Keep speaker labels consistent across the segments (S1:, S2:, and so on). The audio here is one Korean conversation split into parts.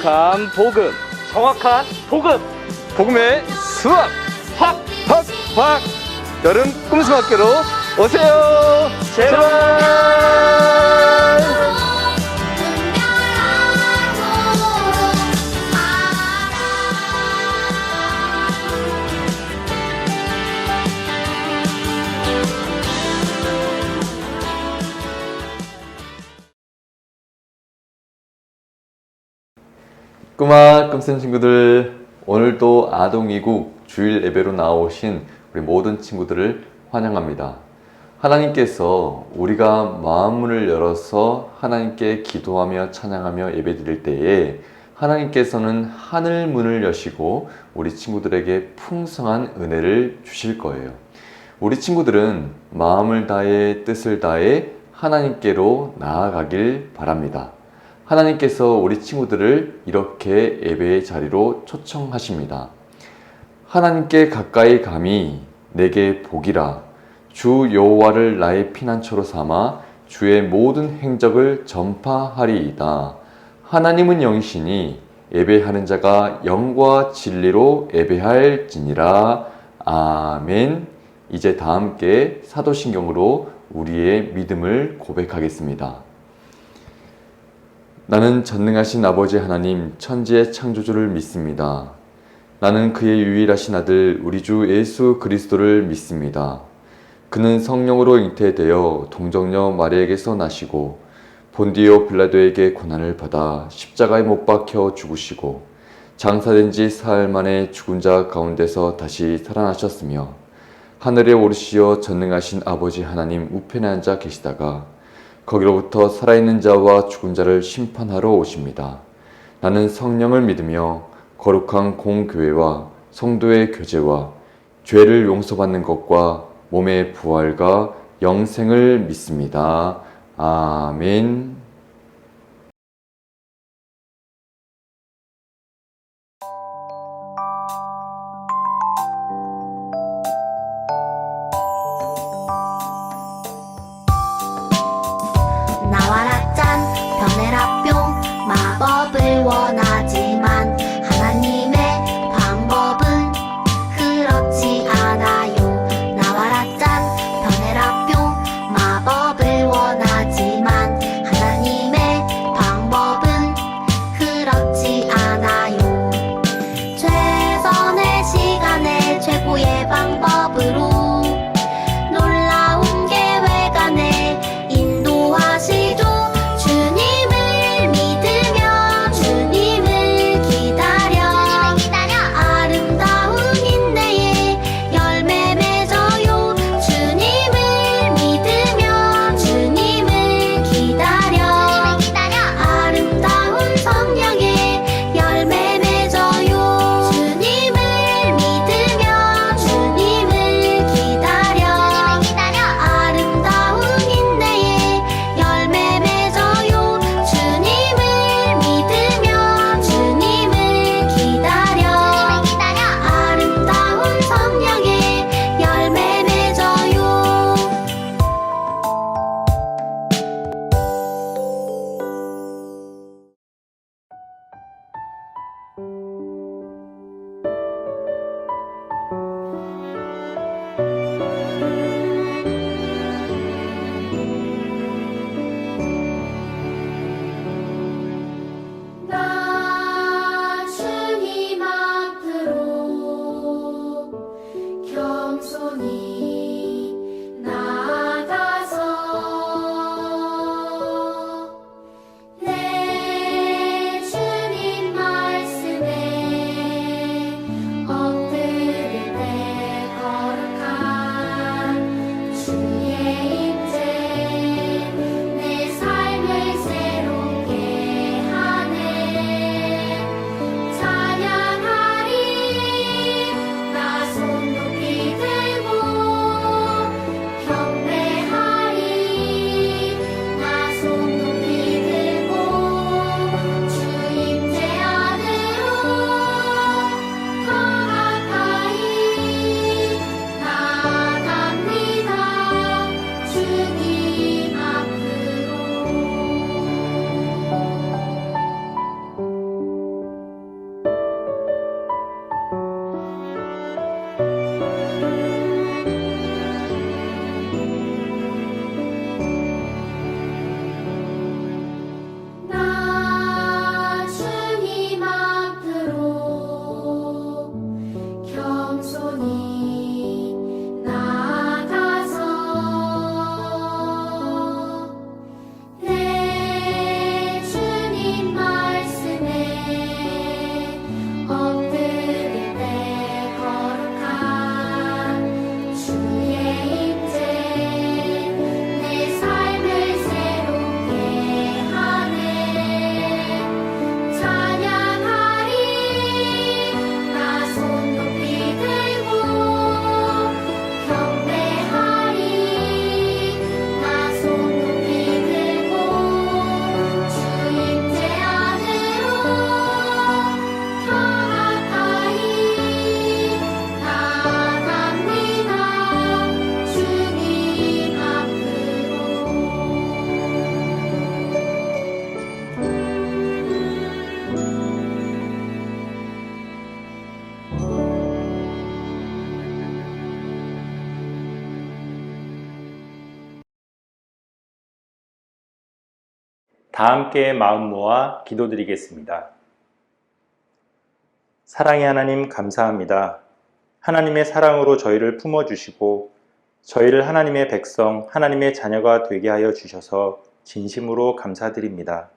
S1: 정확한 복음,
S2: 정확한 복음,
S1: 복음의 수학,
S2: 확,
S1: 확 여름 꿈수학교로 오세요. 제발.
S3: 꼬마 꿈쌤 친구들, 오늘도 아동이국 주일 예배로 나오신 우리 모든 친구들을 환영합니다. 하나님께서 우리가 마음문을 열어서 하나님께 기도하며 찬양하며 예배드릴 때에 하나님께서는 하늘 문을 여시고 우리 친구들에게 풍성한 은혜를 주실 거예요. 우리 친구들은 마음을 다해 뜻을 다해 하나님께로 나아가길 바랍니다. 하나님께서 우리 친구들을 이렇게 예배의 자리로 초청하십니다. 하나님께 가까이 감이 내게 복이라. 주 여호와를 나의 피난처로 삼아 주의 모든 행적을 전파하리이다. 하나님은 영이시니 예배하는 자가 영과 진리로 예배할지니라. 아멘. 이제 다 함께 사도신경으로 우리의 믿음을 고백하겠습니다. 나는 전능하신 아버지 하나님 천지의 창조주를 믿습니다. 나는 그의 유일하신 아들 우리 주 예수 그리스도를 믿습니다. 그는 성령으로 잉태되어 동정녀 마리아에게서 나시고 본디오 빌라도에게 고난을 받아 십자가에 못 박혀 죽으시고 장사된 지 사흘 만에 죽은 자 가운데서 다시 살아나셨으며 하늘에 오르시어 전능하신 아버지 하나님 우편에 앉아 계시다가 거기로부터 살아있는 자와 죽은 자를 심판하러 오십니다. 나는 성령을 믿으며 거룩한 공교회와 성도의 교제와 죄를 용서받는 것과 몸의 부활과 영생을 믿습니다. 아멘.
S4: 나와라 짠 변해라 뿅 마법을 원하지만 하나님의 방법은 그렇지 않아요. 나와라 짠 변해라 뿅 마법을 원하지만 하나님의
S5: 다 함께 마음 모아 기도드리겠습니다. 사랑의 하나님 감사합니다. 하나님의 사랑으로 저희를 품어주시고 저희를 하나님의 백성, 하나님의 자녀가 되게 하여 주셔서 진심으로 감사드립니다.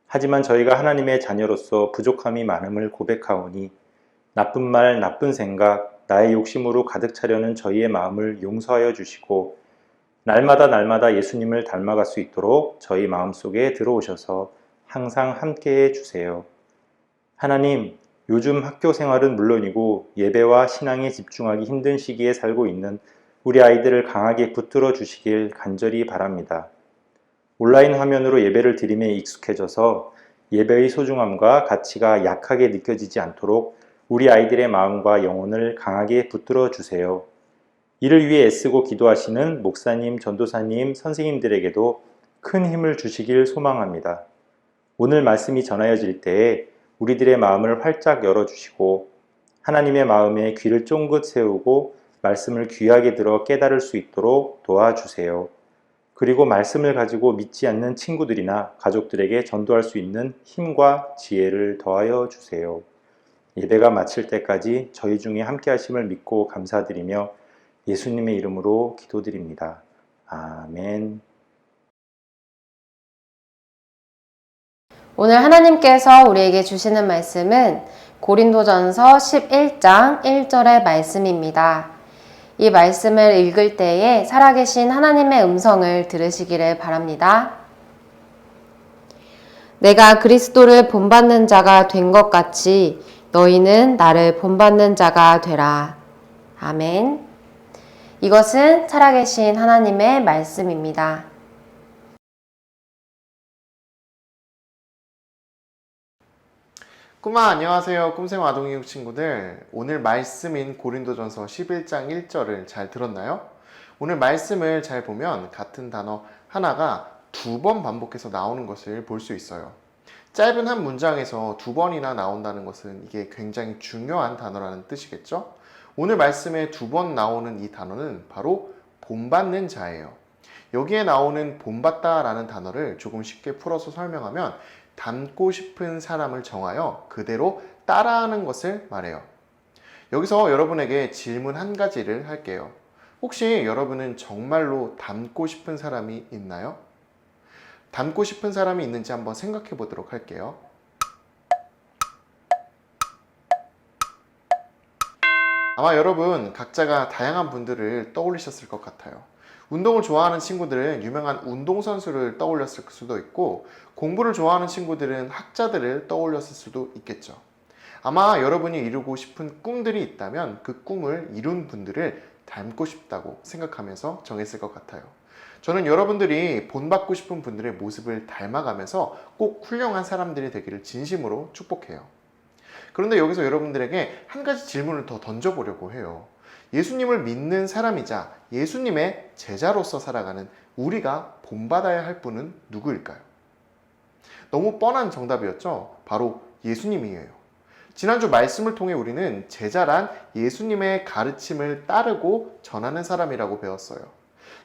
S5: 하지만 저희가 하나님의 자녀로서 부족함이 많음을 고백하오니 나쁜 말, 나쁜 생각, 나의 욕심으로 가득 차려는 저희의 마음을 용서하여 주시고 날마다 예수님을 닮아갈 수 있도록 저희 마음속에 들어오셔서 항상 함께해 주세요. 하나님, 요즘 학교 생활은 물론이고 예배와 신앙에 집중하기 힘든 시기에 살고 있는 우리 아이들을 강하게 붙들어 주시길 간절히 바랍니다. 온라인 화면으로 예배를 드림에 익숙해져서 예배의 소중함과 가치가 약하게 느껴지지 않도록 우리 아이들의 마음과 영혼을 강하게 붙들어 주세요. 이를 위해 애쓰고 기도하시는 목사님, 전도사님, 선생님들에게도 큰 힘을 주시길 소망합니다. 오늘 말씀이 전하여질 때에 우리들의 마음을 활짝 열어주시고 하나님의 마음에 귀를 쫑긋 세우고 말씀을 귀하게 들어 깨달을 수 있도록 도와주세요. 그리고 말씀을 가지고 믿지 않는 친구들이나 가족들에게 전도할 수 있는 힘과 지혜를 더하여 주세요. 예배가 마칠 때까지 저희 중에 함께 하심을 믿고 감사드리며 예수님의 이름으로 기도드립니다. 아멘.
S6: 오늘 하나님께서 우리에게 주시는 말씀은 고린도전서 11장 1절의 말씀입니다. 이 말씀을 읽을 때에 살아계신 하나님의 음성을 들으시기를 바랍니다. 내가 그리스도를 본받는 자가 된 것 같이 너희는 나를 본받는 자가 되라. 아멘. 이것은 살아계신 하나님의 말씀입니다.
S7: 꿈아 안녕하세요. 꿈생 아동이육 친구들, 오늘 말씀인 고린도전서 11장 1절을 잘 들었나요? 오늘 말씀을 잘 보면 같은 단어 하나가 2번 반복해서 나오는 것을 볼 수 있어요. 짧은 한 문장에서 2번이나 나온다는 것은 이게 굉장히 중요한 단어라는 뜻이겠죠? 오늘 말씀에 2번 나오는 이 단어는 바로 본받는 자예요. 여기에 나오는 본받다 라는 단어를 조금 쉽게 풀어서 설명하면 닮고 싶은 사람을 정하여 그대로 따라하는 것을 말해요. 여기서 여러분에게 질문 한 가지를 할게요. 혹시 여러분은 정말로 닮고 싶은 사람이 있나요? 닮고 싶은 사람이 있는지 한번 생각해 보도록 할게요. 아마 여러분 각자가 다양한 분들을 떠올리셨을 것 같아요. 운동을 좋아하는 친구들은 유명한 운동선수를 떠올렸을 수도 있고, 공부를 좋아하는 친구들은 학자들을 떠올렸을 수도 있겠죠. 아마 여러분이 이루고 싶은 꿈들이 있다면 그 꿈을 이룬 분들을 닮고 싶다고 생각하면서 정했을 것 같아요. 저는 여러분들이 본받고 싶은 분들의 모습을 닮아가면서 꼭 훌륭한 사람들이 되기를 진심으로 축복해요. 그런데 여기서 여러분들에게 한 가지 질문을 더 던져보려고 해요. 예수님을 믿는 사람이자 예수님의 제자로서 살아가는 우리가 본받아야 할 분은 누구일까요? 너무 뻔한 정답이었죠? 바로 예수님이에요. 지난주 말씀을 통해 우리는 제자란 예수님의 가르침을 따르고 전하는 사람이라고 배웠어요.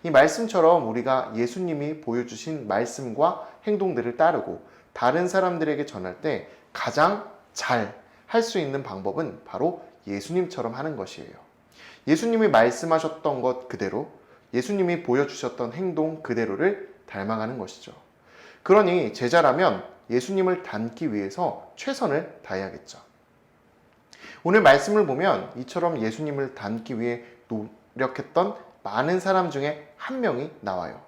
S7: 이 말씀처럼 우리가 예수님이 보여주신 말씀과 행동들을 따르고 다른 사람들에게 전할 때 가장 잘 할 수 있는 방법은 바로 예수님처럼 하는 것이에요. 예수님이 말씀하셨던 것 그대로, 예수님이 보여주셨던 행동 그대로를 닮아가는 것이죠. 그러니 제자라면 예수님을 닮기 위해서 최선을 다해야겠죠. 오늘 말씀을 보면 이처럼 예수님을 닮기 위해 노력했던 많은 사람 중에 한 명이 나와요.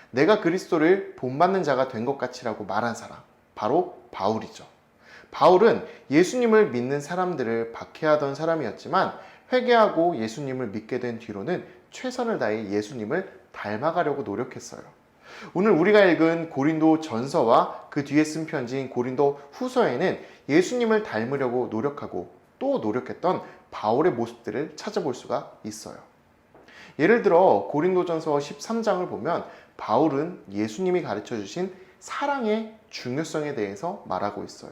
S7: 내가 그리스도를 본받는 자가 된 것 같이라고 말한 사람, 바로 바울이죠. 바울은 예수님을 믿는 사람들을 박해하던 사람이었지만 회개하고 예수님을 믿게 된 뒤로는 최선을 다해 예수님을 닮아가려고 노력했어요. 오늘 우리가 읽은 고린도 전서와 그 뒤에 쓴 편지인 고린도 후서에는 예수님을 닮으려고 노력하고 또 노력했던 바울의 모습들을 찾아볼 수가 있어요. 예를 들어 고린도전서 13장을 보면 바울은 예수님이 가르쳐 주신 사랑의 중요성에 대해서 말하고 있어요.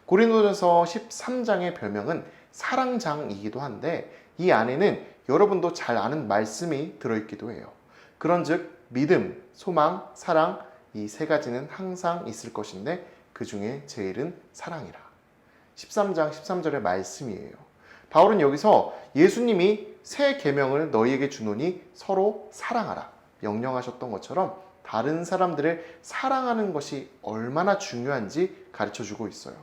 S7: 고린도전서 13장의 별명은 사랑장이기도 한데 이 안에는 여러분도 잘 아는 말씀이 들어있기도 해요. 그런즉 믿음, 소망, 사랑 이 세 가지는 항상 있을 것인데 그 중에 제일은 사랑이라. 13장 13절의 말씀이에요. 바울은 여기서 예수님이 새 계명을 너희에게 주노니 서로 사랑하라 명령하셨던 것처럼 다른 사람들을 사랑하는 것이 얼마나 중요한지 가르쳐주고 있어요.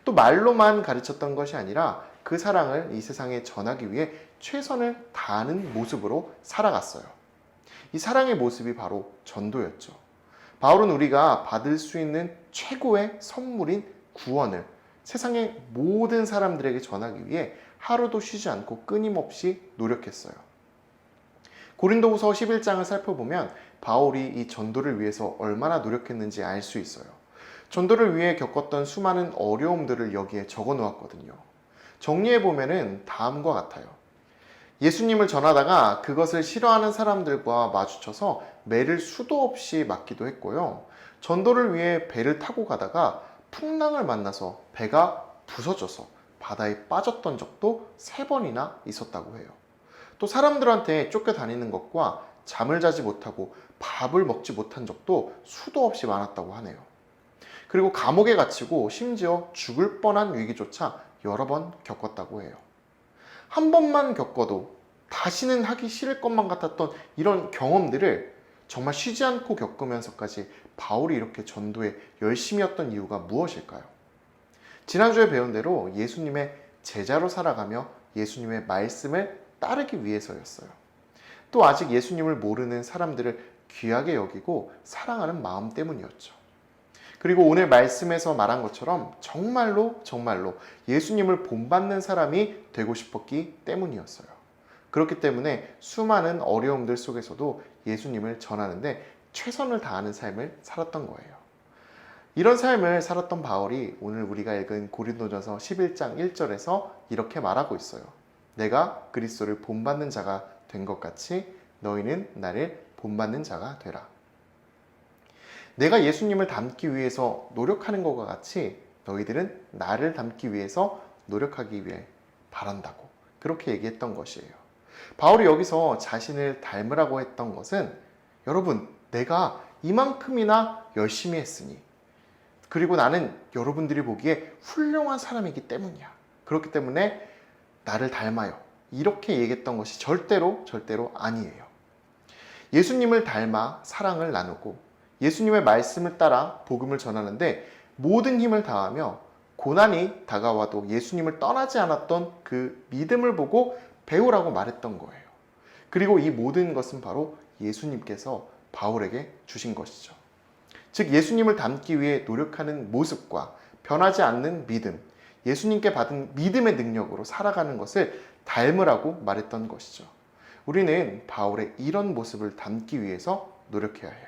S7: 또 말로만 가르쳤던 것이 아니라 그 사랑을 이 세상에 전하기 위해 최선을 다하는 모습으로 살아갔어요. 이 사랑의 모습이 바로 전도였죠. 바울은 우리가 받을 수 있는 최고의 선물인 구원을 세상의 모든 사람들에게 전하기 위해 하루도 쉬지 않고 끊임없이 노력했어요. 고린도후서 11장을 살펴보면 바울이 이 전도를 위해서 얼마나 노력했는지 알 수 있어요. 전도를 위해 겪었던 수많은 어려움들을 여기에 적어 놓았거든요. 정리해보면 다음과 같아요. 예수님을 전하다가 그것을 싫어하는 사람들과 마주쳐서 매를 수도 없이 맞기도 했고요. 전도를 위해 배를 타고 가다가 풍랑을 만나서 배가 부서져서 바다에 빠졌던 적도 3번이나 있었다고 해요. 또 사람들한테 쫓겨다니는 것과 잠을 자지 못하고 밥을 먹지 못한 적도 수도 없이 많았다고 하네요. 그리고 감옥에 갇히고 심지어 죽을 뻔한 위기조차 여러 번 겪었다고 해요. 한 번만 겪어도 다시는 하기 싫을 것만 같았던 이런 경험들을 정말 쉬지 않고 겪으면서까지 바울이 이렇게 전도에 열심이었던 이유가 무엇일까요? 지난주에 배운 대로 예수님의 제자로 살아가며 예수님의 말씀을 따르기 위해서였어요. 또 아직 예수님을 모르는 사람들을 귀하게 여기고 사랑하는 마음 때문이었죠. 그리고 오늘 말씀에서 말한 것처럼 정말로 예수님을 본받는 사람이 되고 싶었기 때문이었어요. 그렇기 때문에 수많은 어려움들 속에서도 예수님을 전하는데 최선을 다하는 삶을 살았던 거예요. 이런 삶을 살았던 바울이 오늘 우리가 읽은 고린도전서 11장 1절에서 이렇게 말하고 있어요. 내가 그리스도를 본받는 자가 된 것 같이 너희는 나를 본받는 자가 되라. 내가 예수님을 닮기 위해서 노력하는 것과 같이 너희들은 나를 닮기 위해서 노력하기 위해 바란다고 그렇게 얘기했던 것이에요. 바울이 여기서 자신을 닮으라고 했던 것은 여러분 내가 이만큼이나 열심히 했으니 그리고 나는 여러분들이 보기에 훌륭한 사람이기 때문이야. 그렇기 때문에 나를 닮아요. 이렇게 얘기했던 것이 절대로 아니에요. 예수님을 닮아 사랑을 나누고 예수님의 말씀을 따라 복음을 전하는데 모든 힘을 다하며 고난이 다가와도 예수님을 떠나지 않았던 그 믿음을 보고 배우라고 말했던 거예요. 그리고 이 모든 것은 바로 예수님께서 바울에게 주신 것이죠. 즉 예수님을 닮기 위해 노력하는 모습과 변하지 않는 믿음, 예수님께 받은 믿음의 능력으로 살아가는 것을 닮으라고 말했던 것이죠. 우리는 바울의 이런 모습을 닮기 위해서 노력해야 해요.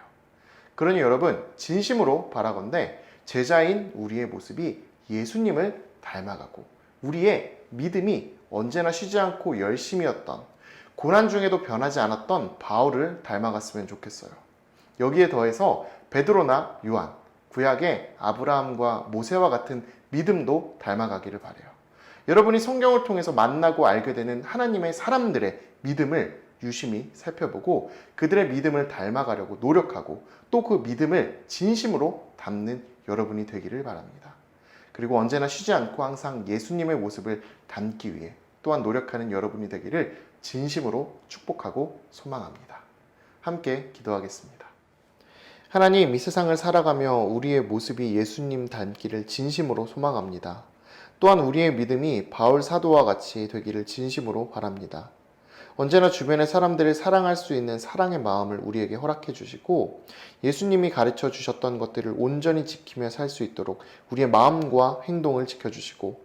S7: 그러니 여러분 진심으로 바라건대 제자인 우리의 모습이 예수님을 닮아가고 우리의 믿음이 언제나 쉬지 않고 열심이었던 고난 중에도 변하지 않았던 바울을 닮아갔으면 좋겠어요. 여기에 더해서 베드로나 요한, 구약의 아브라함과 모세와 같은 믿음도 닮아가기를 바라요. 여러분이 성경을 통해서 만나고 알게 되는 하나님의 사람들의 믿음을 유심히 살펴보고 그들의 믿음을 닮아가려고 노력하고 또 그 믿음을 진심으로 담는 여러분이 되기를 바랍니다. 그리고 언제나 쉬지 않고 항상 예수님의 모습을 담기 위해 또한 노력하는 여러분이 되기를 진심으로 축복하고 소망합니다. 함께 기도하겠습니다. 하나님, 이 세상을 살아가며 우리의 모습이 예수님 닮기를 진심으로 소망합니다. 또한 우리의 믿음이 바울 사도와 같이 되기를 진심으로 바랍니다. 언제나 주변의 사람들을 사랑할 수 있는 사랑의 마음을 우리에게 허락해 주시고 예수님이 가르쳐 주셨던 것들을 온전히 지키며 살 수 있도록 우리의 마음과 행동을 지켜주시고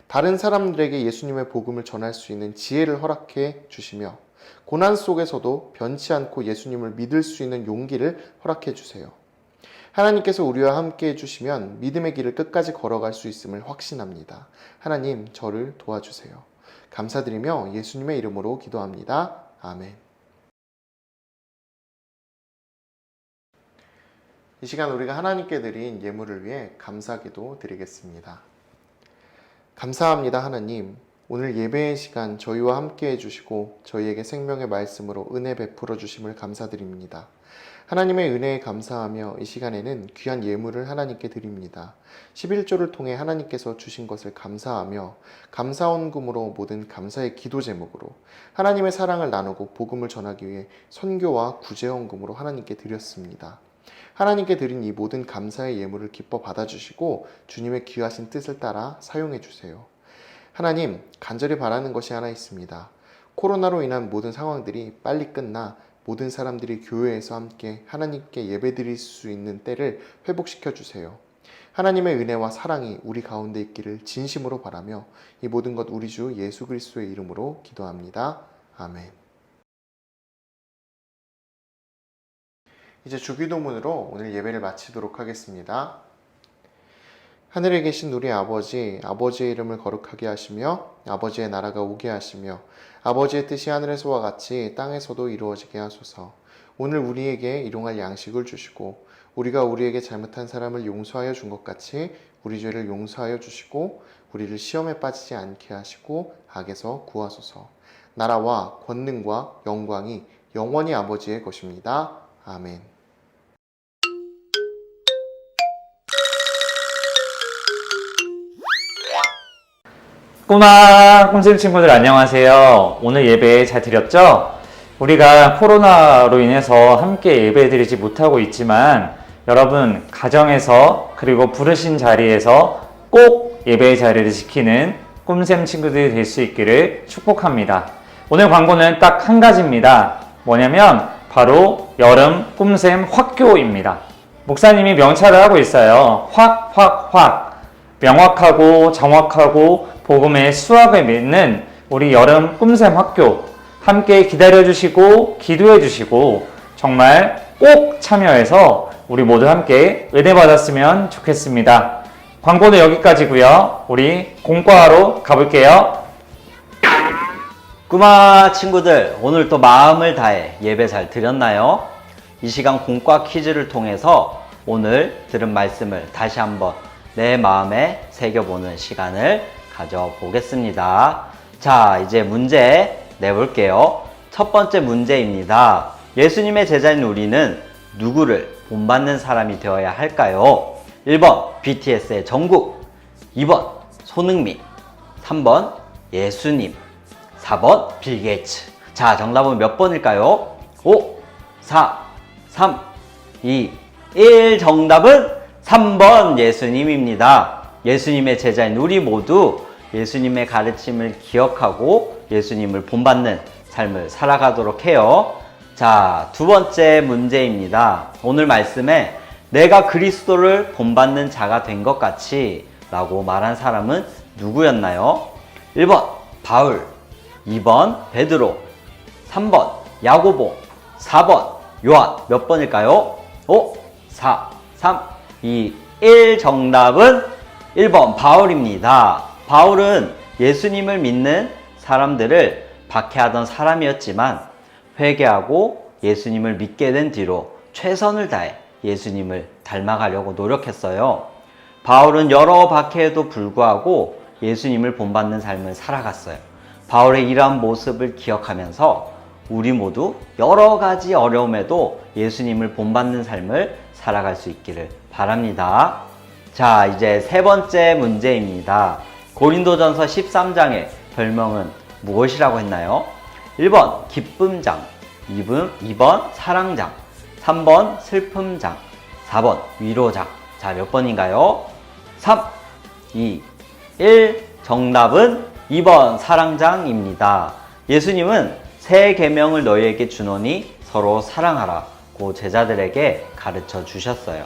S7: 다른 사람들에게 예수님의 복음을 전할 수 있는 지혜를 허락해 주시며 고난 속에서도 변치 않고 예수님을 믿을 수 있는 용기를 허락해 주세요. 하나님께서 우리와 함께 해주시면 믿음의 길을 끝까지 걸어갈 수 있음을 확신합니다. 하나님, 저를 도와주세요. 감사드리며 예수님의 이름으로 기도합니다. 아멘. 이 시간 우리가 하나님께 드린 예물을 위해 감사기도 드리겠습니다. 감사합니다, 하나님. 오늘 예배의 시간 저희와 함께 해주시고 저희에게 생명의 말씀으로 은혜 베풀어 주심을 감사드립니다. 하나님의 은혜에 감사하며 이 시간에는 귀한 예물을 하나님께 드립니다. 11조를 통해 하나님께서 주신 것을 감사하며 감사원금으로 모든 감사의 기도 제목으로 하나님의 사랑을 나누고 복음을 전하기 위해 선교와 구제원금으로 하나님께 드렸습니다. 하나님께 드린 이 모든 감사의 예물을 기뻐 받아주시고 주님의 귀하신 뜻을 따라 사용해 주세요. 하나님, 간절히 바라는 것이 하나 있습니다. 코로나로 인한 모든 상황들이 빨리 끝나 모든 사람들이 교회에서 함께 하나님께 예배드릴 수 있는 때를 회복시켜 주세요. 하나님의 은혜와 사랑이 우리 가운데 있기를 진심으로 바라며 이 모든 것 우리 주 예수 그리스도의 이름으로 기도합니다. 아멘. 이제 주기도문으로 오늘 예배를 마치도록 하겠습니다. 하늘에 계신 우리 아버지, 아버지의 이름을 거룩하게 하시며 아버지의 나라가 오게 하시며 아버지의 뜻이 하늘에서와 같이 땅에서도 이루어지게 하소서. 오늘 우리에게 일용할 양식을 주시고 우리가 우리에게 잘못한 사람을 용서하여 준 것 같이 우리 죄를 용서하여 주시고 우리를 시험에 빠지지 않게 하시고 악에서 구하소서. 나라와 권능과 영광이 영원히 아버지의 것입니다. 아멘.
S2: 꼬마 꼼쌤 친구들 안녕하세요. 오늘 예배 잘 드렸죠? 우리가 코로나로 인해서 함께 예배 드리지 못하고 있지만 여러분 가정에서 그리고 부르신 자리에서 꼭 예배의 자리를 지키는 꼼쌤 친구들이 될 수 있기를 축복합니다. 오늘 광고는 딱 한 가지입니다. 뭐냐면 바로 여름 꼼쌤 확교입니다. 목사님이 명찰을 하고 있어요. 확 명확하고 정확하고 복음의 수학을 믿는 우리 여름 꼼쌤 학교 함께 기다려주시고 기도해주시고 정말 꼭 참여해서 우리 모두 함께 은혜 받았으면 좋겠습니다. 광고는 여기까지고요. 우리 공과하러 가볼게요.
S8: 꼬마 친구들, 오늘 또 마음을 다해 예배 잘 드렸나요? 이 시간 공과 퀴즈를 통해서 오늘 들은 말씀을 다시 한번 내 마음에 새겨보는 시간을 가져보겠습니다. 자, 이제 문제 내볼게요. 첫 번째 문제입니다. 예수님의 제자인 우리는 누구를 본받는 사람이 되어야 할까요? 1번 BTS의 정국, 2번 손흥민, 3번 예수님, 4번 빌 게이츠. 자, 정답은 몇 번일까요? 5, 4, 3, 2, 1. 정답은 3번 예수님입니다. 예수님의 제자인 우리 모두 예수님의 가르침을 기억하고 예수님을 본받는 삶을 살아가도록 해요. 자, 두 번째 문제입니다. 오늘 말씀에 내가 그리스도를 본받는 자가 된 것 같이 라고 말한 사람은 누구였나요? 1번 바울, 2번 베드로, 3번 야고보, 4번 요한. 몇 번일까요? 5, 4, 3, 2, 1. 정답은 1번 바울입니다. 바울은 예수님을 믿는 사람들을 박해하던 사람이었지만 회개하고 예수님을 믿게 된 뒤로 최선을 다해 예수님을 닮아가려고 노력했어요. 바울은 여러 박해에도 불구하고 예수님을 본받는 삶을 살아갔어요. 바울의 이러한 모습을 기억하면서 우리 모두 여러 가지 어려움에도 예수님을 본받는 삶을 살아갈 수 있기를 바랍니다. 자, 이제 세 번째 문제입니다. 고린도전서 13장의 별명은 무엇이라고 했나요? 1번 기쁨장, 2번 사랑장, 3번 슬픔장, 4번 위로장. 자, 몇 번인가요? 3, 2, 1. 정답은 2번 사랑장입니다. 예수님은 새 계명을 너희에게 주노니 서로 사랑하라고 제자들에게 가르쳐 주셨어요.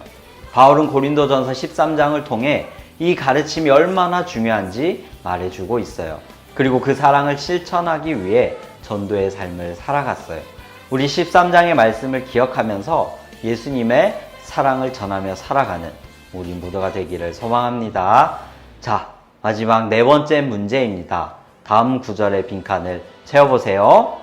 S8: 바울은 고린도전서 13장을 통해 이 가르침이 얼마나 중요한지 말해주고 있어요. 그리고 그 사랑을 실천하기 위해 전도의 삶을 살아갔어요. 우리 13장의 말씀을 기억하면서 예수님의 사랑을 전하며 살아가는 우리 모두가 되기를 소망합니다. 자, 마지막 네 번째 문제입니다. 다음 구절의 빈칸을 채워보세요.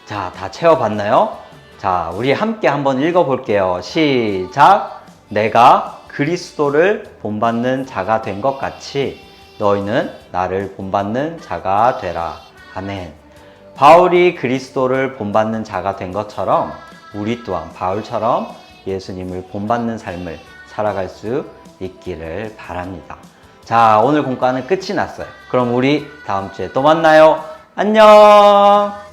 S8: 자, 다 채워봤나요? 자, 우리 함께 한번 읽어볼게요. 시작! 내가 그리스도를 본받는 자가 된 것 같이 너희는 나를 본받는 자가 되라. 아멘. 바울이 그리스도를 본받는 자가 된 것처럼 우리 또한 바울처럼 예수님을 본받는 삶을 살아갈 수 있기를 바랍니다. 자, 오늘 공과는 끝이 났어요. 그럼 우리 다음 주에 또 만나요. 안녕!